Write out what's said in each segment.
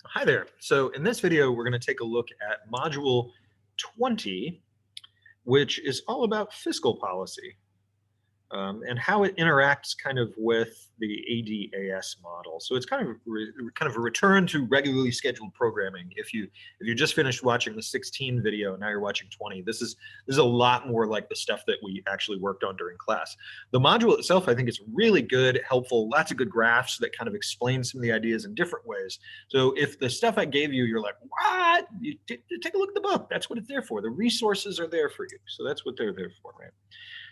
Hi there. So in this video, we're going to take a look at Module 20, which is all about fiscal policy and how it interacts kind of with the ADAS model. So it's kind of a return to regularly scheduled programming. If you just finished watching the 16 video, now you're watching 20. This is a lot more like the stuff that we actually worked on during class. The module itself, I think, is really good, helpful, lots of good graphs that kind of explain some of the ideas in different ways. So if the stuff I gave you, you're like, what? You take a look at the book. That's what it's there for. The resources are there for you. So that's what they're there for, right?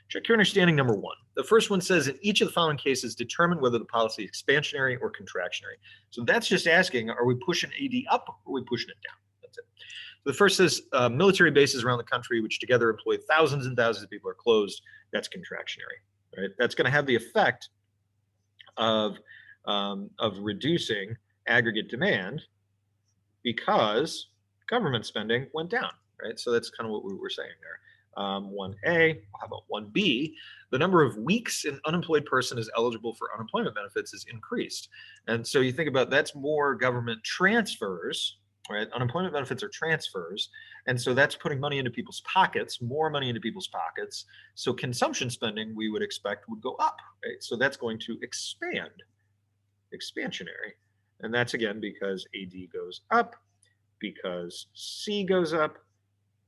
Check your understanding number one. The first one says, in each of the following cases, determine whether the policy is expansionary or contractionary. So that's just asking, are we pushing AD up or are we pushing it down? That's it. So the first says, military bases around the country, which together employ thousands and thousands of people, are closed. That's contractionary, right? That's going to have the effect of reducing aggregate demand because government spending went down, right? So that's kind of what we were saying there. 1A, how about 1B? The number of weeks an unemployed person is eligible for unemployment benefits is increased. And so you think about that's more government transfers, right? Unemployment benefits are transfers. And so that's putting money into people's pockets, more money into people's pockets. So consumption spending, we would expect, would go up, right? So that's going to expand, expansionary. And that's again because AD goes up, because C goes up,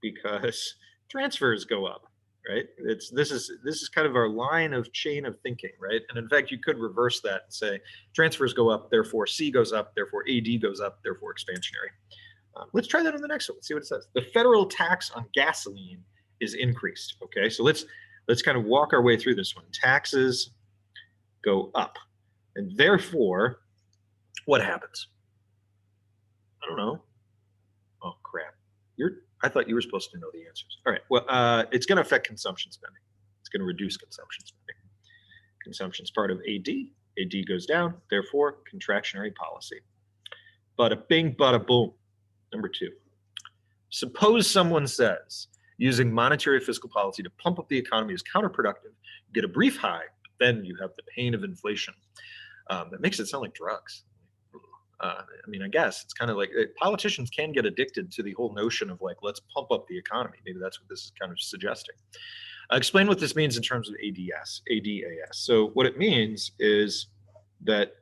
because transfers go up, right? This is kind of our line of chain of thinking, right? And in fact, you could reverse that and say transfers go up, therefore C goes up, therefore AD goes up, therefore expansionary. Let's try that on the next one. Let's see what it says. The federal tax on gasoline is increased. Okay, so let's kind of walk our way through this one. Taxes go up, and therefore, what happens? I don't know. Oh crap! I thought you were supposed to know the answers. All right. Well, it's going to affect consumption spending. It's going to reduce consumption spending. Consumption is part of AD. AD goes down. Therefore, contractionary policy. Bada bing, bada boom. Number two. Suppose someone says using monetary fiscal policy to pump up the economy is counterproductive. You get a brief high, but then you have the pain of inflation. That makes it sound like drugs. I mean, I guess it's kind of like politicians can get addicted to the whole notion of like, let's pump up the economy. Maybe that's what this is kind of suggesting. Explain what this means in terms of ADAS. So what it means is that,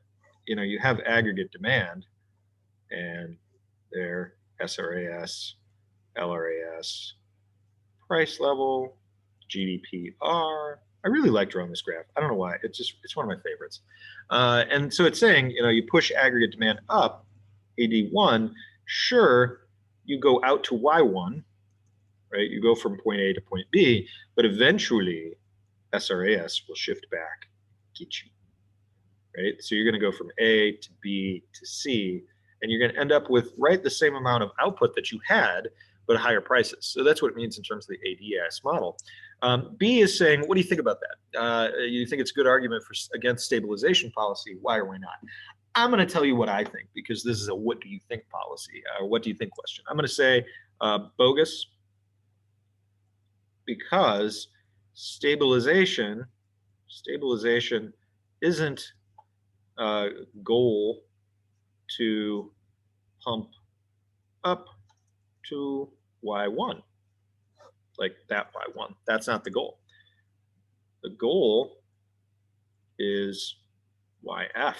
you have aggregate demand and their SRAS, LRAS, price level, GDPR. I really like drawing this graph. I don't know why. It's one of my favorites. And so it's saying, you push aggregate demand up, AD1, sure, you go out to Y1, right? You go from point A to point B, but eventually SRAS will shift back, get you, right? So you're going to go from A to B to C, and you're going to end up with the same amount of output that you had, but higher prices. So that's what it means in terms of the ADAS model. B is saying, what do you think about that? You think it's a good argument against stabilization policy? Why or why not? I'm going to tell you what I think, because this is a what do you think policy, or what do you think question. I'm going to say bogus, because stabilization isn't a goal to pump up to Y1, like that Y1. That's not the goal. The goal is YF.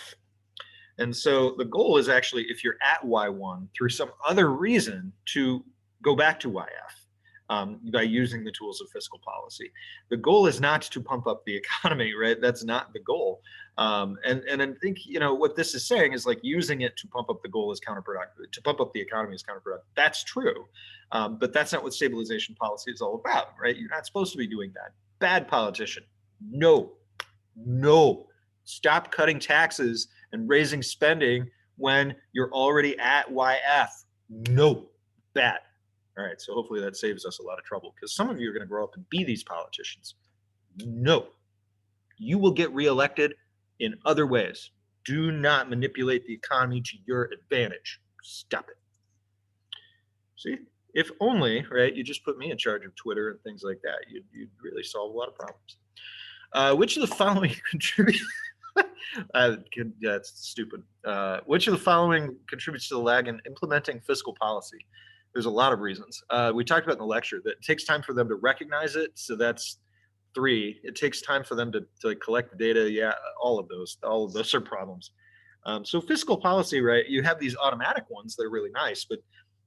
And so the goal is actually, if you're at Y1 through some other reason, to go back to YF by using the tools of fiscal policy. The goal is not to pump up the economy, right? That's not the goal. And I think, what this is saying is like using it to pump up the goal is counterproductive, to pump up the economy is counterproductive. That's true. But that's not what stabilization policy is all about, right? You're not supposed to be doing that. Bad politician. No. Stop cutting taxes and raising spending when you're already at YF. No. Bad. All right, so hopefully that saves us a lot of trouble, because some of you are going to grow up and be these politicians. No. You will get reelected in other ways. Do not manipulate the economy to your advantage. Stop it. See, if only, right, you just put me in charge of Twitter and things like that, you'd really solve a lot of problems. Which of the following contribute That's stupid. Which of the following contributes to the lag in implementing fiscal policy? There's a lot of reasons. We talked about in the lecture that it takes time for them to recognize it. So that's 3. It takes time for them to collect the data. Yeah, all of those are problems. So fiscal policy, right? You have these automatic ones that are really nice, but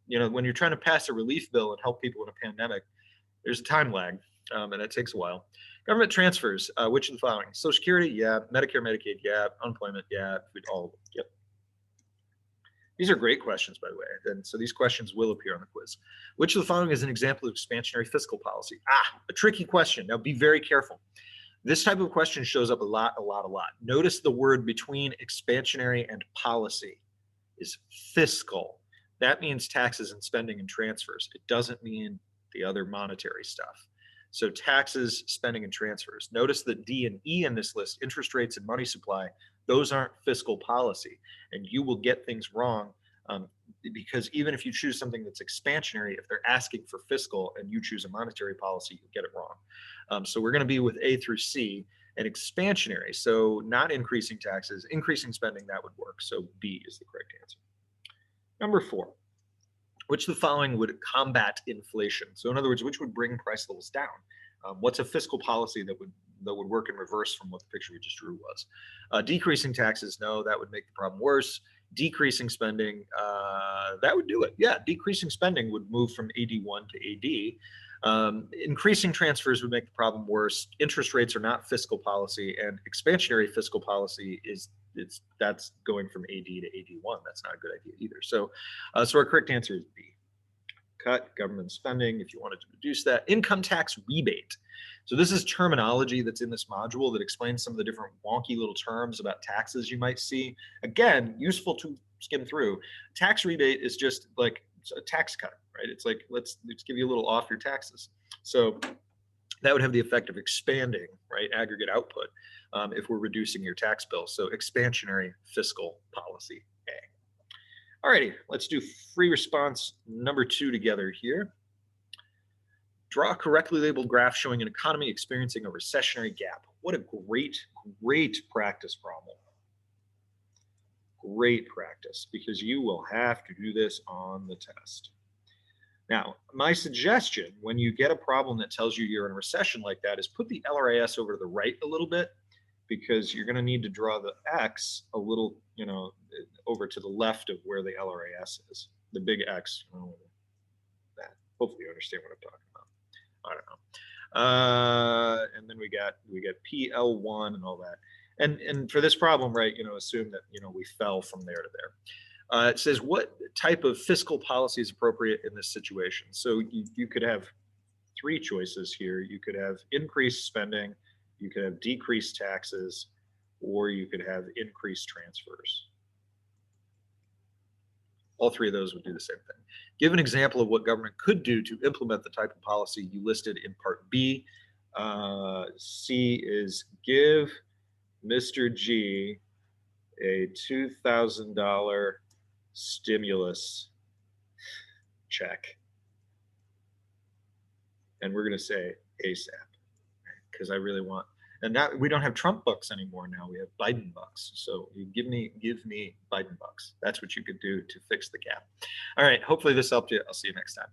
when you're trying to pass a relief bill and help people in a pandemic, there's a time lag, and it takes a while. Government transfers, which of the following? Social Security, yeah. Medicare, Medicaid, yeah. Unemployment, yeah. All of them, yep. These are great questions, by the way, and so these questions will appear on the quiz. Which of the following is an example of expansionary fiscal policy? A tricky question. Now be very careful. This type of question shows up a lot. Notice the word between expansionary and policy is fiscal. That means taxes and spending and transfers. It doesn't mean the other monetary stuff. So taxes, spending, and transfers. Notice that D and E in this list, interest rates and money supply, those aren't fiscal policy. And you will get things wrong because even if you choose something that's expansionary, if they're asking for fiscal and you choose a monetary policy, you'll get it wrong. So we're going to be with A through C, and expansionary. So not increasing taxes, increasing spending, that would work. So B is the correct answer. Number 4. Which of the following would combat inflation? So in other words, which would bring price levels down? What's a fiscal policy that would work in reverse from what the picture we just drew was? Decreasing taxes, no, that would make the problem worse. Decreasing spending, that would do it. Yeah, decreasing spending would move from AD1 to AD. Increasing transfers would make the problem worse. Interest rates are not fiscal policy, and expansionary fiscal policy that's going from AD to AD1. That's not a good idea either. So our correct answer is B. Cut government spending if you wanted to reduce that. Income tax rebate. So this is terminology that's in this module that explains some of the different wonky little terms about taxes you might see. Again, useful to skim through. Tax rebate is just like a tax cut, right? It's like, let's give you a little off your taxes. So that would have the effect of expanding, right, aggregate output if we're reducing your tax bill. So expansionary fiscal policy A. Alrighty, let's do free response number 2 together here. Draw a correctly labeled graph showing an economy experiencing a recessionary gap. What a great practice problem. Great practice, because you will have to do this on the test. Now, my suggestion when you get a problem that tells you you're in a recession like that is put the LRAS over to the right a little bit, because you're going to need to draw the X a little, over to the left of where the LRAS is, the big X. That. Hopefully you understand what I'm talking about. I don't know. And then we got PL1 and all that. And for this problem, right, assume that, we fell from there to there. It says, what type of fiscal policy is appropriate in this situation? So you could have 3 choices here. You could have increased spending, you could have decreased taxes, or you could have increased transfers. All 3 of those would do the same thing. Give an example of what government could do to implement the type of policy you listed in part B. C is give Mr. G a $2,000 stimulus check. And we're going to say ASAP, because I really want, and now we don't have Trump bucks anymore. Now we have Biden bucks. So you give me Biden bucks. That's what you could do to fix the gap. All right. Hopefully this helped you. I'll see you next time.